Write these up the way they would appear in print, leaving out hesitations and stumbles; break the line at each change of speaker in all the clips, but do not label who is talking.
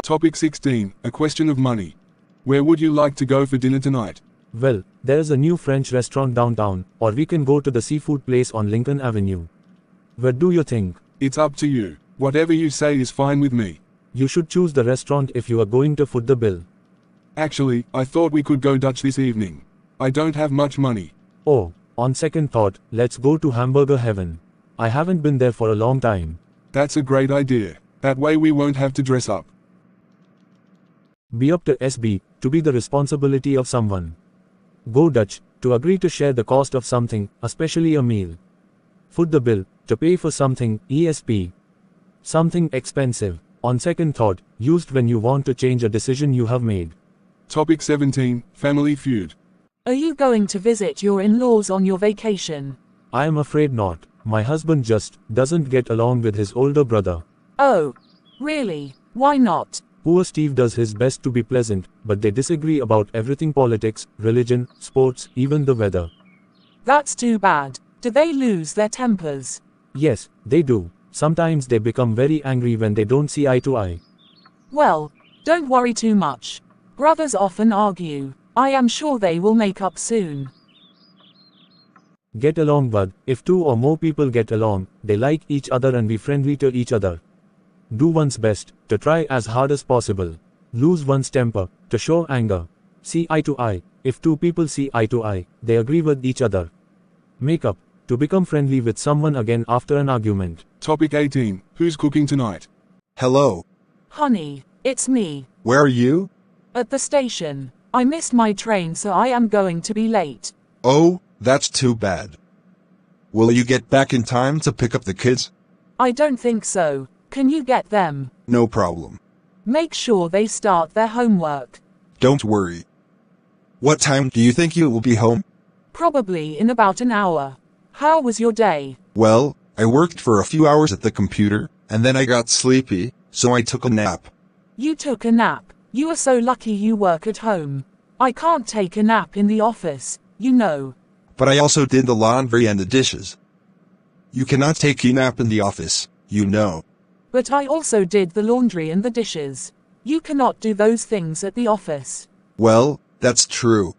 Topic 16. A question of money. Where would you like to go for dinner tonight?
Well, there's a new French restaurant downtown, or we can go to the seafood place on Lincoln Avenue. Where do you think?
It's up to you. Whatever you say is fine with me.
You should choose the restaurant if you are going to foot the bill.
Actually, I thought we could go Dutch this evening. I don't have much money.
Oh, on second thought, let's go to Hamburger Heaven. I haven't been there for a long time.
That's a great idea. That way we won't have to dress up.
Be up to SB, to be the responsibility of someone. Go Dutch, to agree to share the cost of something, especially a meal. Foot the bill, to pay for something, ESP. Something expensive, on second thought, used when you want to change a decision you have made.
Topic 17. Family feud.
Are you going to visit your in-laws on your vacation?
I am afraid not. My husband just doesn't get along with his older brother.
Oh, really? Why not?
Poor Steve does his best to be pleasant, but they disagree about everything: politics, religion, sports, even the weather.
That's too bad. Do they lose their tempers?
Yes, they do. Sometimes they become very angry when they don't see eye to eye.
Well, don't worry too much. Brothers often argue. I am sure they will make up soon.
Get along, bud. If two or more people get along, they like each other and be friendly to each other. Do one's best, to try as hard as possible. Lose one's temper, to show anger. See eye to eye. If two people see eye to eye, they agree with each other. Make up, to become friendly with someone again after an argument.
Topic 18. Who's cooking tonight?
Hello.
Honey, it's me.
Where are you?
At the station. I missed my train, so I am going to be late.
Oh, that's too bad. Will you get back in time to pick up the kids?
I don't think so. Can you get them?
No problem.
Make sure they start their homework.
Don't worry. What time do you think you will be home?
Probably in about an hour. How was your day?
Well, I worked for a few hours at the computer, and then I got sleepy, so I took a nap.
You took a nap. You are so lucky you work at home. I can't take a nap in the office, you know.
But I also did the laundry and the dishes. You cannot take a nap in the office, you know.
But I also did the laundry and the dishes. You cannot do those things at the office.
Well, that's true.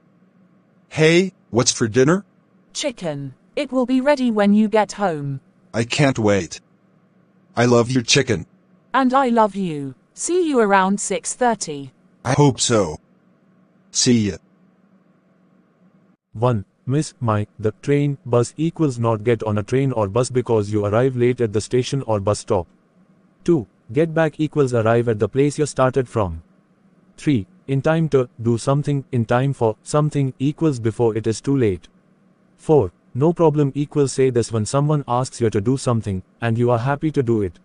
Hey, what's for dinner?
Chicken. It will be ready when you get home.
I can't wait. I love your chicken.
And I love you. See you around 6:30.
I hope so. See ya.
1. Miss my, the train, bus equals not get on a train or bus because you arrive late at the station or bus stop. 2. Get back equals arrive at the place you started from. 3. In time to do something, in time for something equals before it is too late. 4. No problem equals say this when someone asks you to do something, and you are happy to do it.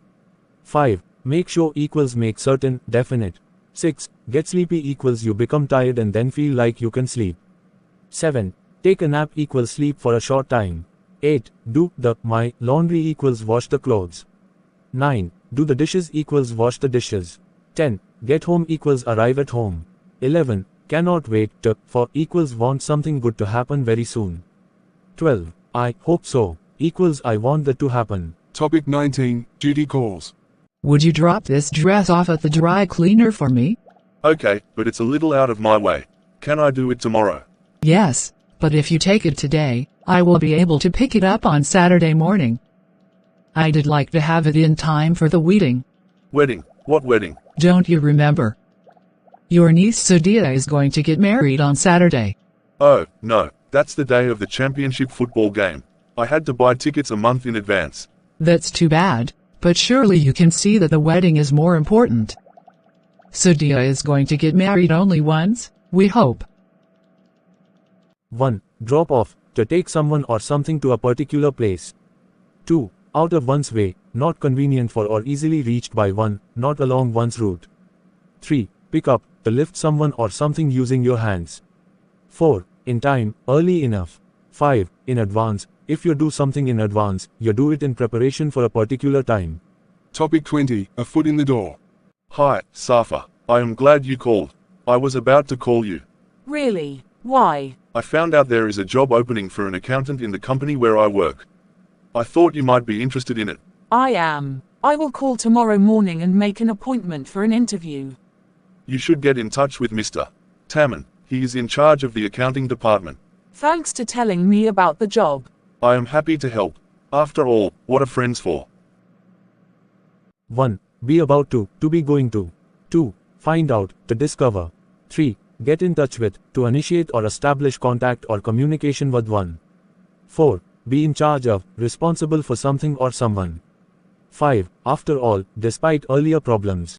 5. Make sure equals make certain, definite. 6. Get sleepy equals you become tired and then feel like you can sleep. 7. Take a nap equals sleep for a short time. 8. Do the my laundry equals wash the clothes. 9. Do the dishes equals wash the dishes. 10. Get home equals arrive at home. 11. Cannot wait to for equals want something good to happen very soon. 12. I hope so equals I want that to happen.
Topic 19. Duty calls.
Would you drop this dress off at the dry cleaner for me?
Okay, but it's a little out of my way. Can I do it tomorrow?
Yes, but if you take it today, I will be able to pick it up on Saturday morning. I'd like to have it in time for the wedding.
Wedding? What wedding?
Don't you remember? Your niece Sadia is going to get married on Saturday.
Oh, no, that's the day of the championship football game. I had to buy tickets a month in advance.
That's too bad, but surely you can see that the wedding is more important. Sadia is going to get married only once, we hope.
1. Drop off, to take someone or something to a particular place. 2. Out of one's way, not convenient for or easily reached by one, not along one's route. 3. Pick up, to lift someone or something using your hands. 4. In time, early enough. 5. In advance, if you do something in advance, you do it in preparation for a particular time.
Topic 20. A foot in the door.
Hi, Safa. I am glad you called. I was about to call you.
Really? Why?
I found out there is a job opening for an accountant in the company where I work. I thought you might be interested in it.
I am. I will call tomorrow morning and make an appointment for an interview.
You should get in touch with Mr. Tamman. He is in charge of the accounting department.
Thanks to telling me about the job.
I am happy to help. After all, what are friends for?
1. Be about to be going to. 2. Find out, to discover. 3. Get in touch with, to initiate or establish contact or communication with one. 4. Be in charge of, responsible for something or someone. 5. After all, despite earlier problems.